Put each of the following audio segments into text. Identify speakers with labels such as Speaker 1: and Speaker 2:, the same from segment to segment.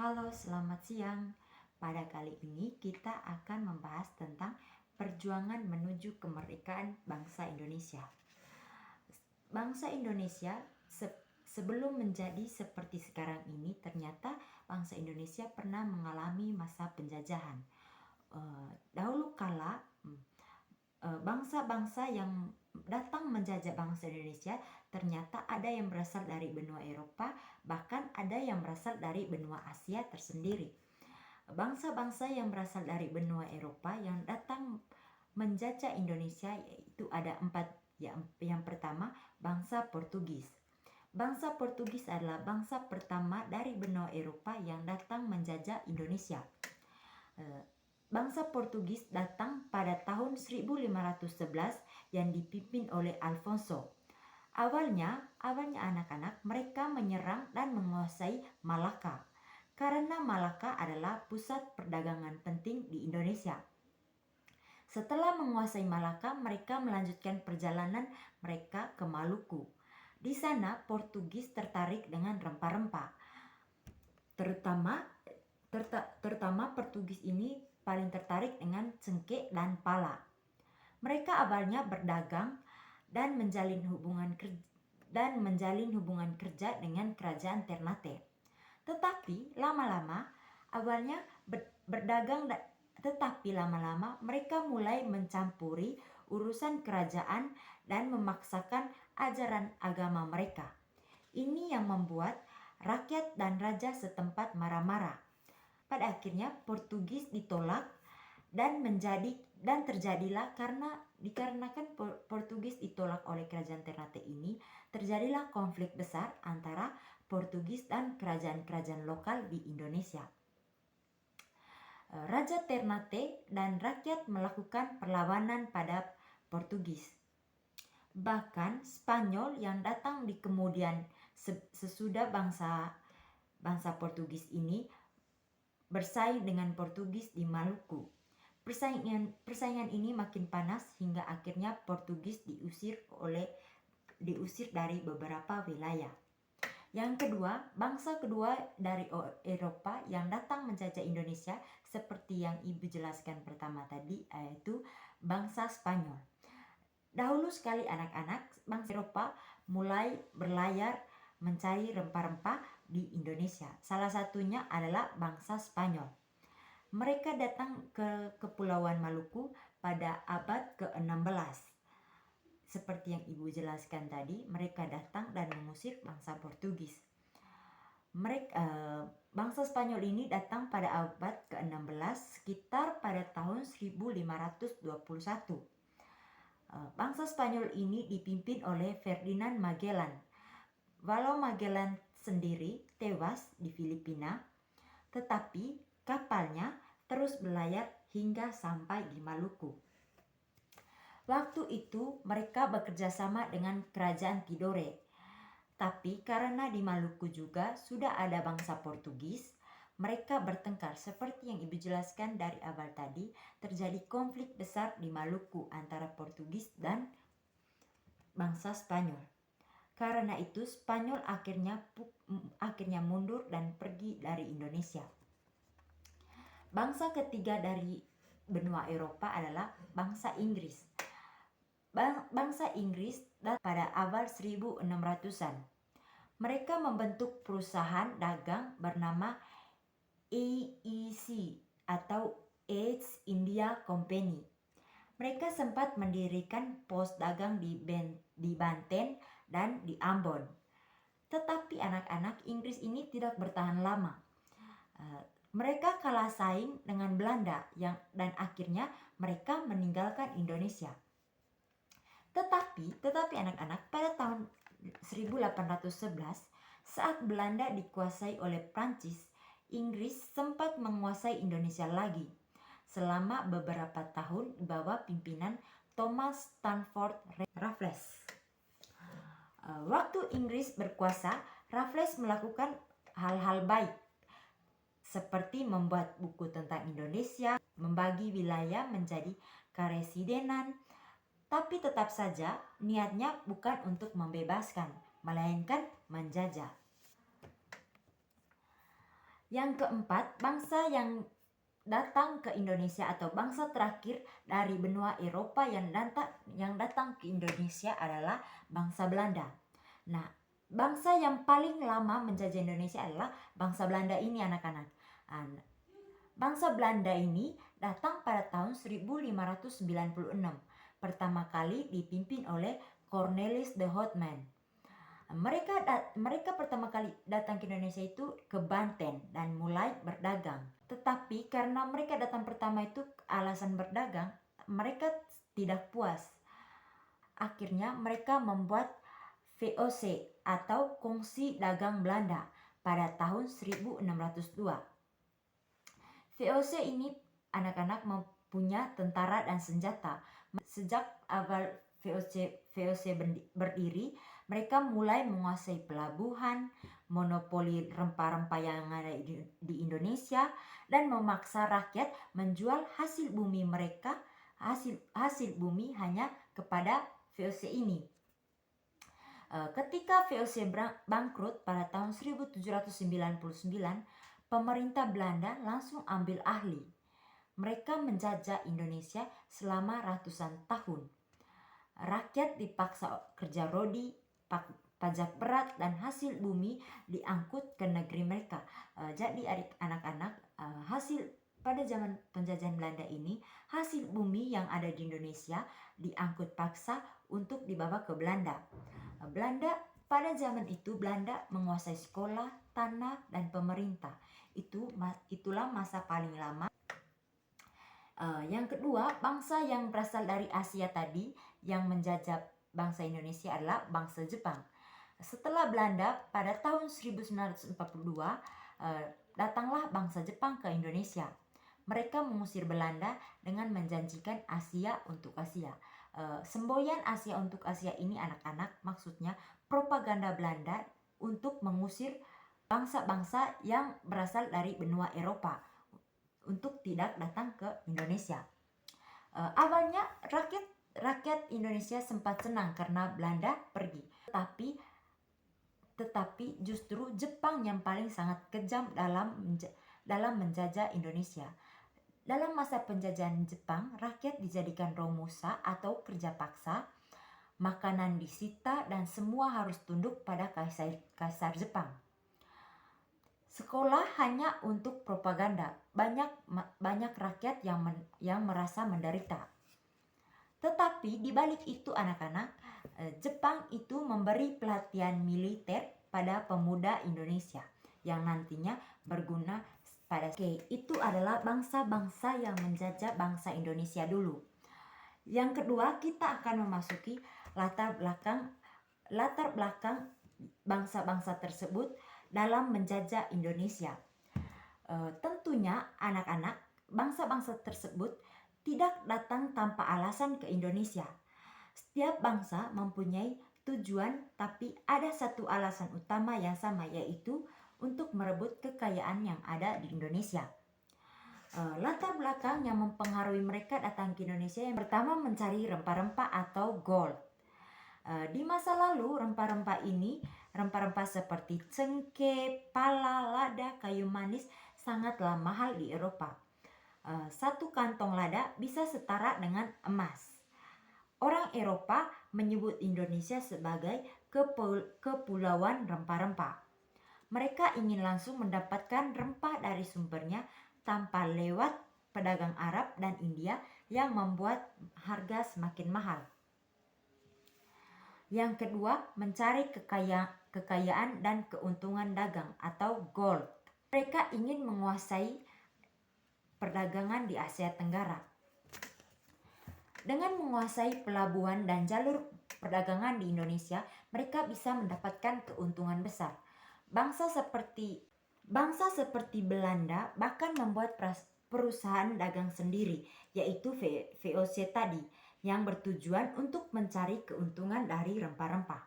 Speaker 1: Halo, selamat siang. Pada kali ini kita akan membahas tentang perjuangan menuju kemerdekaan bangsa Indonesia. Bangsa Indonesia sebelum menjadi seperti sekarang ini, ternyata bangsa Indonesia pernah mengalami masa penjajahan. Dahulu kala, bangsa-bangsa yang datang menjajah bangsa Indonesia ternyata ada yang berasal dari benua Eropa, bahkan ada yang berasal dari benua Asia tersendiri. Bangsa-bangsa yang berasal dari benua Eropa yang datang menjajah Indonesia yaitu ada 4. Yang pertama, bangsa Portugis. Bangsa Portugis adalah bangsa pertama dari benua Eropa yang datang menjajah Indonesia. Bangsa Portugis datang pada tahun 1511 yang dipimpin oleh Alfonso. Awalnya anak-anak mereka menyerang dan menguasai Malaka, karena Malaka adalah pusat perdagangan penting di Indonesia. Setelah menguasai Malaka, mereka melanjutkan perjalanan mereka ke Maluku. Di sana Portugis tertarik dengan rempah-rempah. Terutama Portugis ini paling tertarik dengan cengkeh dan pala. Mereka awalnya berdagang dan menjalin hubungan kerja dengan kerajaan Ternate. Tetapi lama-lama mereka mulai mencampuri urusan kerajaan dan memaksakan ajaran agama mereka. Ini yang membuat rakyat dan raja setempat marah-marah. Pada akhirnya Portugis ditolak dan terjadilah dikarenakan Portugis ditolak oleh kerajaan Ternate ini, terjadilah konflik besar antara Portugis dan kerajaan-kerajaan lokal di Indonesia. Raja Ternate dan rakyat melakukan perlawanan pada Portugis. Bahkan Spanyol yang datang di kemudian sesudah bangsa Portugis ini bersaing dengan Portugis di Maluku. Persaingan ini makin panas hingga akhirnya Portugis diusir dari beberapa wilayah. Yang kedua, bangsa kedua dari Eropa yang datang menjajah Indonesia seperti yang Ibu jelaskan pertama tadi, yaitu bangsa Spanyol. Dahulu sekali anak-anak, bangsa Eropa mulai berlayar mencari rempah-rempah di Indonesia. Salah satunya adalah bangsa Spanyol. Mereka datang ke Kepulauan Maluku pada abad ke-16. Seperti yang Ibu jelaskan tadi, mereka datang dan mengusir bangsa Portugis. Bangsa Spanyol ini datang pada abad ke-16 sekitar pada tahun 1521. Bangsa Spanyol ini dipimpin oleh Ferdinand Magellan. Walau Magellan sendiri tewas di Filipina, tetapi kapalnya terus berlayar hingga sampai di Maluku. Waktu itu mereka bekerja sama dengan kerajaan Tidore. Tapi karena di Maluku juga sudah ada bangsa Portugis, mereka bertengkar. Seperti yang Ibu jelaskan dari awal tadi, terjadi konflik besar di Maluku antara Portugis dan bangsa Spanyol. Karena itu Spanyol akhirnya mundur dan pergi dari Indonesia. Bangsa ketiga dari benua Eropa adalah bangsa Inggris. Bangsa Inggris datang pada awal 1600-an. Mereka membentuk perusahaan dagang bernama AEC atau East India Company. Mereka sempat mendirikan pos dagang di Banten dan di Ambon. Tetapi anak-anak Inggris ini tidak bertahan lama. Mereka kalah saing dengan Belanda dan akhirnya mereka meninggalkan Indonesia. Tetapi anak-anak, pada tahun 1811 saat Belanda dikuasai oleh Prancis, Inggris sempat menguasai Indonesia lagi selama beberapa tahun di bawah pimpinan Thomas Stamford Raffles. Waktu Inggris berkuasa, Raffles melakukan hal-hal baik seperti membuat buku tentang Indonesia, membagi wilayah menjadi karesidenan. Tapi tetap saja niatnya bukan untuk membebaskan, melainkan menjajah. Yang keempat, bangsa yang datang ke Indonesia atau bangsa terakhir dari benua Eropa yang datang ke Indonesia adalah bangsa Belanda. Nah, bangsa yang paling lama menjajah Indonesia adalah bangsa Belanda ini, anak-anak. Bangsa Belanda ini datang pada tahun 1596. Pertama kali dipimpin oleh Cornelis de Houtman. Mereka pertama kali datang ke Indonesia itu ke Banten dan mulai berdagang. Tetapi karena mereka datang pertama itu alasan berdagang, mereka tidak puas. Akhirnya mereka membuat VOC atau Kongsi Dagang Belanda pada tahun 1602. VOC ini, anak-anak, mempunyai tentara dan senjata. Sejak awal VOC berdiri, mereka mulai menguasai pelabuhan, monopoli rempah-rempah yang ada di Indonesia, dan memaksa rakyat menjual hasil bumi mereka, hasil bumi hanya kepada VOC ini. Ketika VOC bangkrut pada tahun 1799, pemerintah Belanda langsung ambil alih. Mereka menjajah Indonesia selama ratusan tahun. Rakyat dipaksa kerja rodi, pajak berat, dan hasil bumi diangkut ke negeri mereka. Jadi anak-anak, pada zaman penjajahan Belanda ini, hasil bumi yang ada di Indonesia diangkut paksa untuk dibawa ke Belanda. Pada zaman itu Belanda menguasai sekolah, tanah, dan pemerintah. Itulah masa paling lama. Yang kedua, bangsa yang berasal dari Asia tadi yang menjajah bangsa Indonesia adalah bangsa Jepang. Setelah Belanda pada tahun 1942, datanglah bangsa Jepang ke Indonesia. Mereka mengusir Belanda dengan menjanjikan Asia untuk Asia. Semboyan Asia untuk Asia ini, anak-anak, maksudnya propaganda Belanda untuk mengusir bangsa-bangsa yang berasal dari benua Eropa untuk tidak datang ke Indonesia. Awalnya rakyat Indonesia sempat senang karena Belanda pergi, tetapi justru Jepang yang paling sangat kejam dalam menjajah Indonesia. Dalam masa penjajahan Jepang, rakyat dijadikan romusa atau kerja paksa, makanan disita, dan semua harus tunduk pada kaisar Jepang. Sekolah hanya untuk propaganda. Banyak rakyat yang merasa menderita. Tetapi di balik itu, anak-anak, Jepang itu memberi pelatihan militer pada pemuda Indonesia yang nantinya berguna pada itu adalah bangsa-bangsa yang menjajah bangsa Indonesia dulu. Yang kedua, kita akan memasuki latar belakang bangsa-bangsa tersebut dalam menjajah Indonesia. Tentunya anak-anak, bangsa-bangsa tersebut tidak datang tanpa alasan ke Indonesia. Setiap bangsa mempunyai tujuan, tapi ada satu alasan utama yang sama, yaitu untuk merebut kekayaan yang ada di Indonesia. Latar belakang yang mempengaruhi mereka datang ke Indonesia, yang pertama, mencari rempah-rempah atau gold. Di masa lalu, rempah-rempah seperti cengkeh, pala, lada, kayu manis sangatlah mahal di Eropa. Satu kantong lada bisa setara dengan emas. Orang Eropa menyebut Indonesia sebagai kepulauan rempah-rempah. Mereka ingin langsung mendapatkan rempah dari sumbernya tanpa lewat pedagang Arab dan India yang membuat harga semakin mahal. Yang kedua, mencari kekayaan dan keuntungan dagang atau gold. Mereka ingin menguasai perdagangan di Asia Tenggara. Dengan menguasai pelabuhan dan jalur perdagangan di Indonesia, mereka bisa mendapatkan keuntungan besar. Bangsa seperti Belanda bahkan membuat perusahaan dagang sendiri, yaitu VOC tadi, yang bertujuan untuk mencari keuntungan dari rempah-rempah.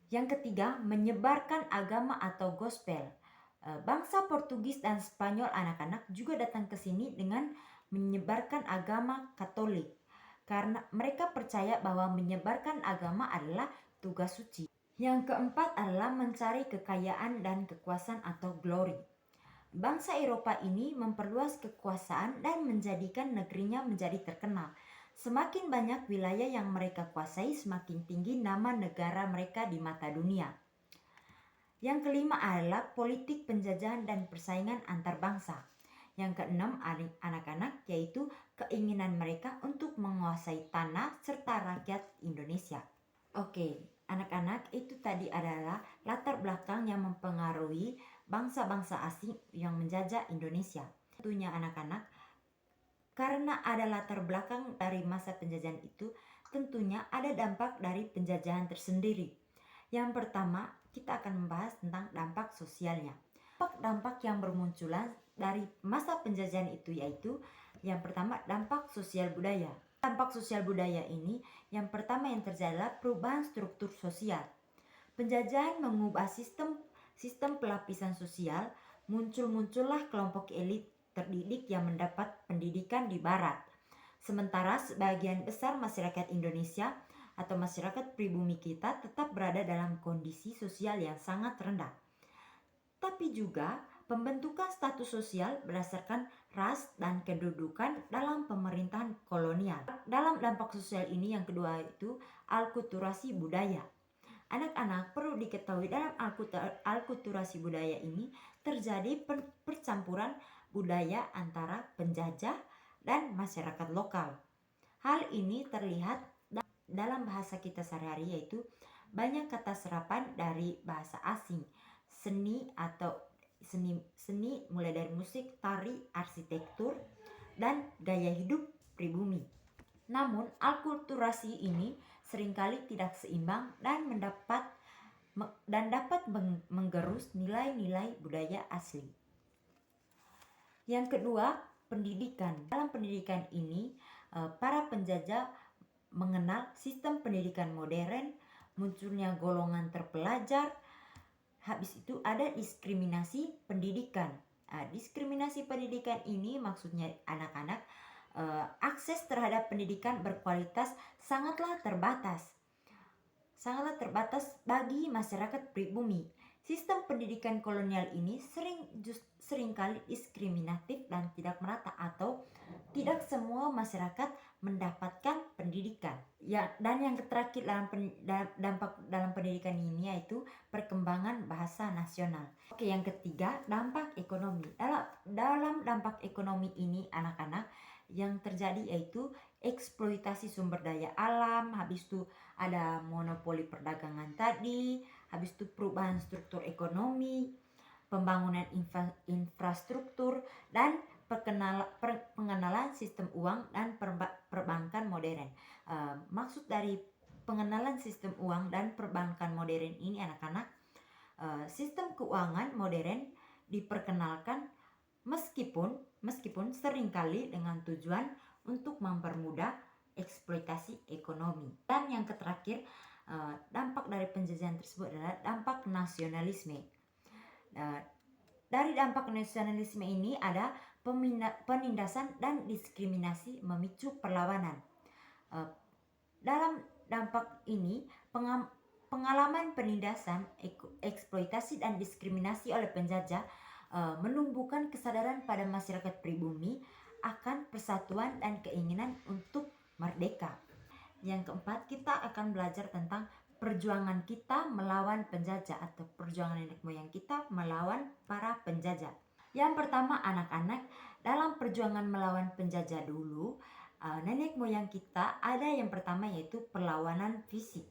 Speaker 1: Yang ketiga, menyebarkan agama atau gospel. Bangsa Portugis dan Spanyol, anak-anak, juga datang ke sini dengan menyebarkan agama Katolik, karena mereka percaya bahwa menyebarkan agama adalah tugas suci. Yang keempat adalah mencari kekayaan dan kekuasaan atau glory. Bangsa Eropa ini memperluas kekuasaan dan menjadikan negerinya menjadi terkenal. Semakin banyak wilayah yang mereka kuasai, semakin tinggi nama negara mereka di mata dunia. Yang kelima adalah politik penjajahan dan persaingan antar bangsa. Yang keenam, anak-anak, yaitu keinginan mereka untuk menguasai tanah serta rakyat Indonesia. Oke, anak-anak, itu tadi adalah latar belakang yang mempengaruhi bangsa-bangsa asing yang menjajah Indonesia. Tentunya anak-anak, karena ada latar belakang dari masa penjajahan itu, tentunya ada dampak dari penjajahan tersendiri. Yang pertama, kita akan membahas tentang dampak sosialnya. Dampak yang bermunculan dari masa penjajahan itu yaitu yang pertama, dampak sosial budaya. Dampak sosial budaya ini yang pertama yang terjadi adalah perubahan struktur sosial. Penjajahan mengubah sistem pelapisan sosial, muncullah kelompok elit terdidik yang mendapat pendidikan di barat. Sementara sebagian besar masyarakat Indonesia atau masyarakat pribumi kita tetap berada dalam kondisi sosial yang sangat rendah. Tapi juga pembentukan status sosial berdasarkan ras dan kedudukan dalam pemerintahan kolonial. Dalam dampak sosial ini yang kedua itu alkulturasi budaya. Anak-anak, perlu diketahui dalam alkulturasi budaya ini terjadi percampuran budaya antara penjajah dan masyarakat lokal. Hal ini terlihat dalam bahasa kita sehari-hari, yaitu banyak kata serapan dari bahasa asing. Seni mulai dari musik, tari, arsitektur, dan gaya hidup pribumi. Namun, alkulturasi ini seringkali tidak seimbang dan dapat menggerus nilai-nilai budaya asli. Yang kedua, pendidikan. Dalam pendidikan ini, para penjajah mengenal sistem pendidikan modern, munculnya golongan terpelajar. Habis itu ada diskriminasi pendidikan. Diskriminasi pendidikan ini maksudnya anak-anak, akses terhadap pendidikan berkualitas sangatlah terbatas bagi masyarakat pribumi. Sistem pendidikan kolonial ini seringkali diskriminatif dan tidak merata, atau tidak semua masyarakat mendapatkan pendidikan. Dan yang terakhir dampak dalam pendidikan ini yaitu perkembangan bahasa nasional. Oke, yang ketiga, dampak ekonomi. Dalam dampak ekonomi ini anak-anak, yang terjadi yaitu eksploitasi sumber daya alam, habis itu ada monopoli perdagangan tadi, habis itu perubahan struktur ekonomi, pembangunan infrastruktur, dan pengenalan sistem uang dan perbankan modern. Maksud dari pengenalan sistem uang dan perbankan modern ini anak-anak, sistem keuangan modern diperkenalkan meskipun seringkali dengan tujuan untuk mempermudah eksploitasi ekonomi. Dan yang terakhir, dampak dari penjajahan tersebut adalah dampak nasionalisme. Dari dampak nasionalisme ini ada penindasan dan diskriminasi memicu perlawanan. Dalam dampak ini, pengalaman penindasan, eksploitasi dan diskriminasi oleh penjajah menumbuhkan kesadaran pada masyarakat pribumi akan persatuan dan keinginan untuk merdeka. Yang keempat, kita akan belajar tentang perjuangan kita melawan penjajah atau perjuangan nenek moyang kita melawan para penjajah. Yang pertama, anak-anak, dalam perjuangan melawan penjajah dulu, nenek moyang kita ada yang pertama yaitu perlawanan fisik.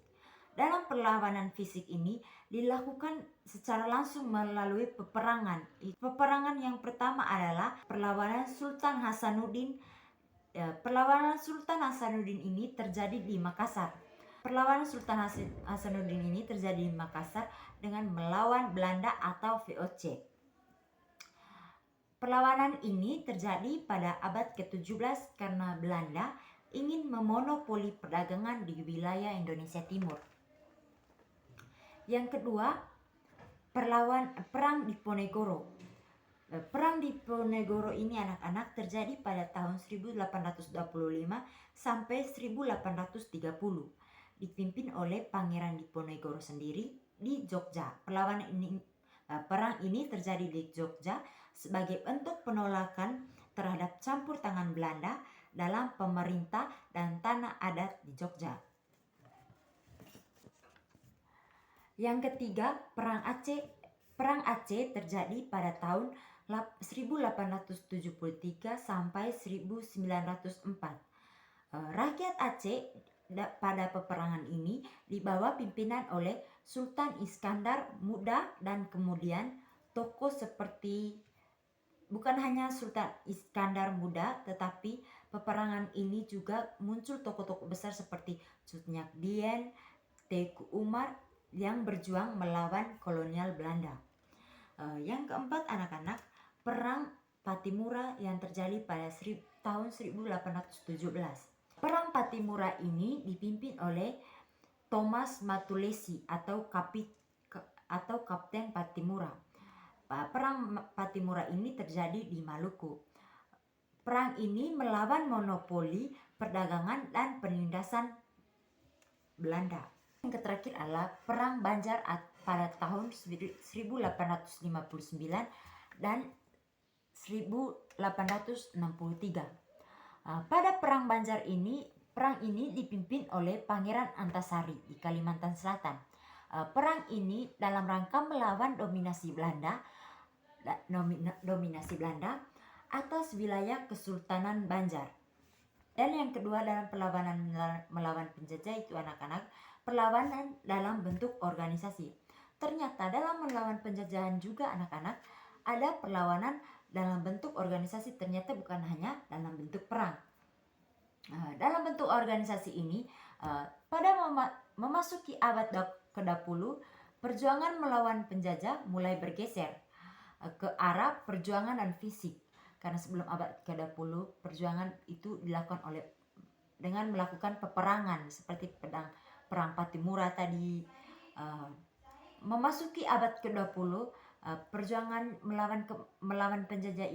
Speaker 1: Dalam perlawanan fisik ini dilakukan secara langsung melalui peperangan. Peperangan yang pertama adalah perlawanan Sultan Hasanuddin. Perlawanan Sultan Hasanuddin ini terjadi di Makassar. Perlawanan Sultan Hasanuddin ini terjadi di Makassar dengan melawan Belanda atau VOC. Perlawanan ini terjadi pada abad ke-17 karena Belanda ingin memonopoli perdagangan di wilayah Indonesia Timur. Yang kedua, perang Diponegoro. Perang Diponegoro ini anak-anak terjadi pada tahun 1825 sampai 1830, dipimpin oleh Pangeran Diponegoro sendiri di Jogja. Perang ini terjadi di Jogja sebagai bentuk penolakan terhadap campur tangan Belanda dalam pemerintah dan tanah adat di Jogja. Yang ketiga, Perang Aceh. Perang Aceh terjadi pada tahun 1873 sampai 1904. Rakyat Aceh pada peperangan ini dibawa pimpinan oleh Sultan Iskandar Muda, dan kemudian tokoh seperti bukan hanya Sultan Iskandar Muda, tetapi peperangan ini juga muncul tokoh-tokoh besar seperti Cutnyak Dien, Teuku Umar yang berjuang melawan kolonial Belanda. Yang keempat anak-anak, Perang Pattimura yang terjadi pada tahun 1817. Perang Pattimura ini dipimpin oleh Thomas Matulesi atau Kapten Pattimura. Perang Pattimura ini terjadi di Maluku. Perang ini melawan monopoli perdagangan dan penindasan Belanda. Yang terakhir adalah Perang Banjar pada tahun 1859 dan 1863. Pada Perang Banjar ini, perang ini dipimpin oleh Pangeran Antasari di Kalimantan Selatan. Perang ini dalam rangka melawan dominasi Belanda atas wilayah Kesultanan Banjar. Dan yang kedua dalam perlawanan melawan penjajah itu anak-anak, perlawanan dalam bentuk organisasi. Ternyata dalam melawan penjajahan juga anak-anak ada perlawanan dalam bentuk organisasi, ternyata bukan hanya dalam bentuk perang. Dalam bentuk organisasi ini pada memasuki abad ke-20, perjuangan melawan penjajah mulai bergeser ke arah perjuangan dan fisik. Karena sebelum abad ke-20 perjuangan itu dilakukan dengan melakukan peperangan seperti perang Pattimura tadi. Memasuki abad ke-20 perjuangan melawan penjajahan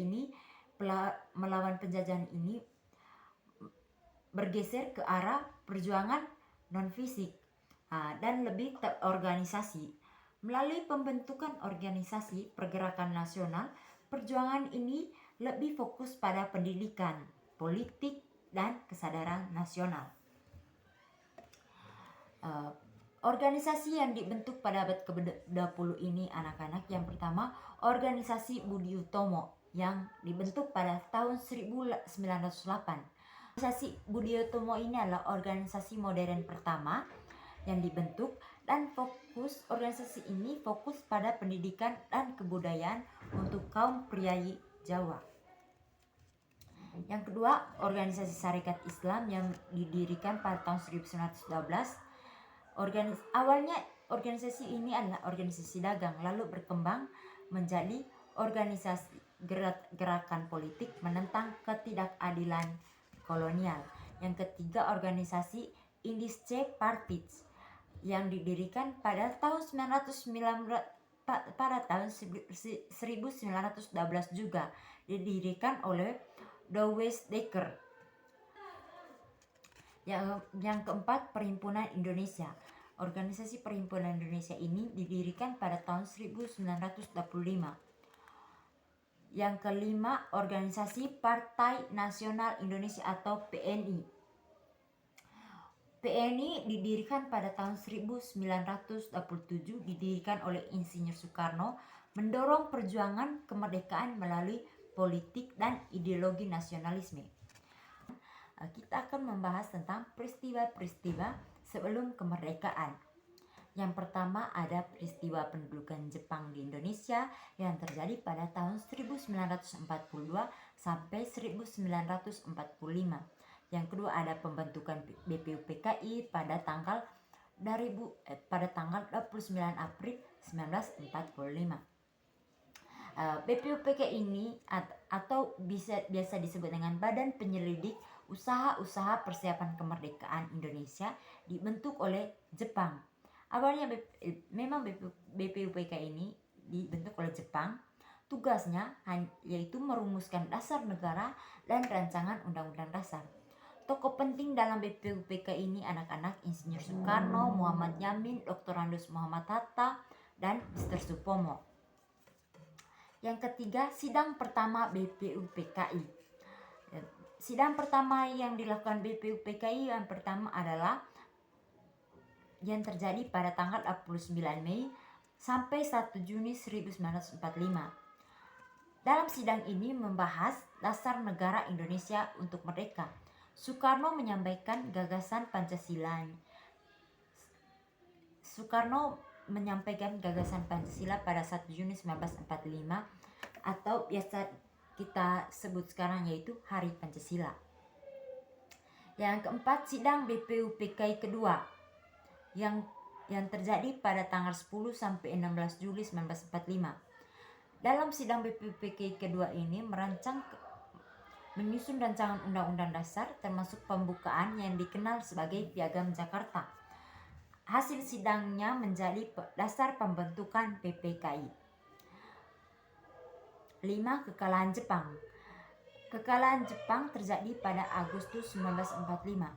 Speaker 1: ini bergeser ke arah perjuangan non fisik dan lebih terorganisasi. Melalui pembentukan organisasi pergerakan nasional, perjuangan ini lebih fokus pada pendidikan, politik, dan kesadaran nasional. Organisasi yang dibentuk pada abad ke-20 ini anak-anak, yang pertama organisasi Budi Utomo yang dibentuk pada tahun 1908. Organisasi Budi Utomo ini adalah organisasi modern pertama yang dibentuk, dan organisasi ini fokus pada pendidikan dan kebudayaan untuk kaum priai Jawa. Yang kedua, organisasi Sarekat Islam yang didirikan pada tahun 1912. Awalnya organisasi ini adalah organisasi dagang, lalu berkembang menjadi organisasi gerakan politik menentang ketidakadilan kolonial. Yang ketiga, organisasi Indische Partij yang didirikan pada tahun 1912 juga, didirikan oleh Douwes Dekker. Yang keempat, Perhimpunan Indonesia. Organisasi Perhimpunan Indonesia ini didirikan pada tahun 1925. Yang kelima, Organisasi Partai Nasional Indonesia atau PNI. PNI didirikan pada tahun 1927, didirikan oleh Insinyur Soekarno, mendorong perjuangan kemerdekaan melalui politik dan ideologi nasionalisme. Kita akan membahas tentang peristiwa-peristiwa sebelum kemerdekaan. Yang pertama ada peristiwa pendudukan Jepang di Indonesia yang terjadi pada tahun 1942 sampai 1945. Yang kedua ada pembentukan BPUPKI pada tanggal 29 April 1945. BPUPKI ini atau biasa disebut dengan Badan Penyelidik Usaha-Usaha Persiapan Kemerdekaan Indonesia dibentuk oleh Jepang. Awalnya memang BPUPKI ini dibentuk oleh Jepang. Tugasnya yaitu merumuskan dasar negara dan rancangan undang-undang dasar. Tokoh penting dalam BPUPKI ini anak-anak Insinyur Soekarno, Muhammad Yamin, Dr. Andes Muhammad Hatta, dan Mr. Supomo. Yang ketiga, sidang pertama BPUPKI. Sidang pertama yang dilakukan BPUPKI yang pertama adalah yang terjadi pada tanggal 29 Mei sampai 1 Juni 1945. Dalam sidang ini membahas dasar negara Indonesia untuk merdeka. Soekarno menyampaikan gagasan Pancasila. Pada 1 Juni 1945 atau biasa kita sebut sekarang yaitu Hari Pancasila. Yang keempat, sidang BPUPKI kedua yang terjadi pada tanggal 10 sampai 16 Juli 1945. Dalam sidang BPUPKI kedua ini menyusun rancangan undang-undang dasar termasuk pembukaan yang dikenal sebagai Piagam Jakarta. Hasil sidangnya menjadi dasar pembentukan PPKI. 5. Kekalahan Jepang. Kekalahan Jepang terjadi pada Agustus 1945.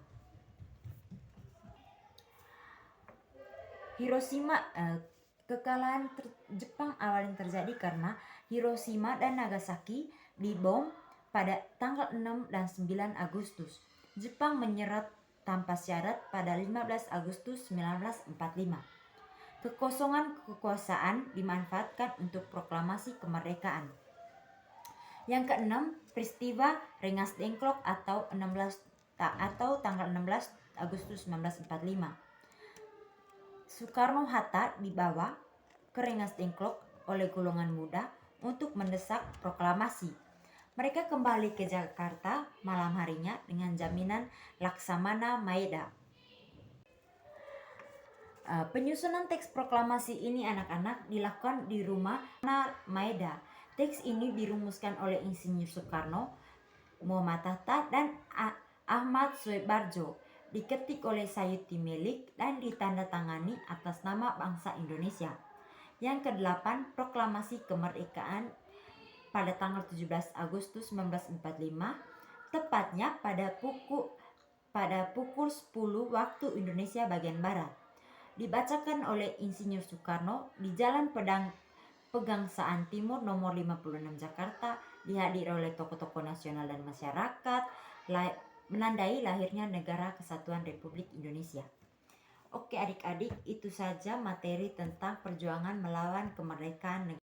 Speaker 1: Kekalahan Jepang awalnya terjadi karena Hiroshima dan Nagasaki dibom pada tanggal 6 dan 9 Agustus. Jepang menyerah tanpa syarat pada 15 Agustus 1945. Kekosongan kekuasaan dimanfaatkan untuk proklamasi kemerdekaan. Yang keenam, peristiwa Rengas Dengklok atau tanggal 16 Agustus 1945. Soekarno-Hatta dibawa ke Rengas Dengklok oleh golongan muda untuk mendesak proklamasi. Mereka kembali ke Jakarta malam harinya dengan jaminan Laksamana Maeda. Penyusunan teks proklamasi ini anak-anak dilakukan di rumah Maeda. Teks ini dirumuskan oleh Insinyur Soekarno, Muhammad Hatta, dan Ahmad Soebarjo. Diketik oleh Sayuti Melik dan ditandatangani atas nama bangsa Indonesia. Yang kedelapan, proklamasi kemerdekaan pada tanggal 17 Agustus 1945, tepatnya pada pukul 10 waktu Indonesia bagian Barat. Dibacakan oleh Insinyur Soekarno di Jalan Pegangsaan Timur nomor 56 Jakarta, dihadiri oleh tokoh-tokoh nasional dan masyarakat, menandai lahirnya Negara Kesatuan Republik Indonesia. Oke adik-adik, itu saja materi tentang perjuangan melawan kemerdekaan negara.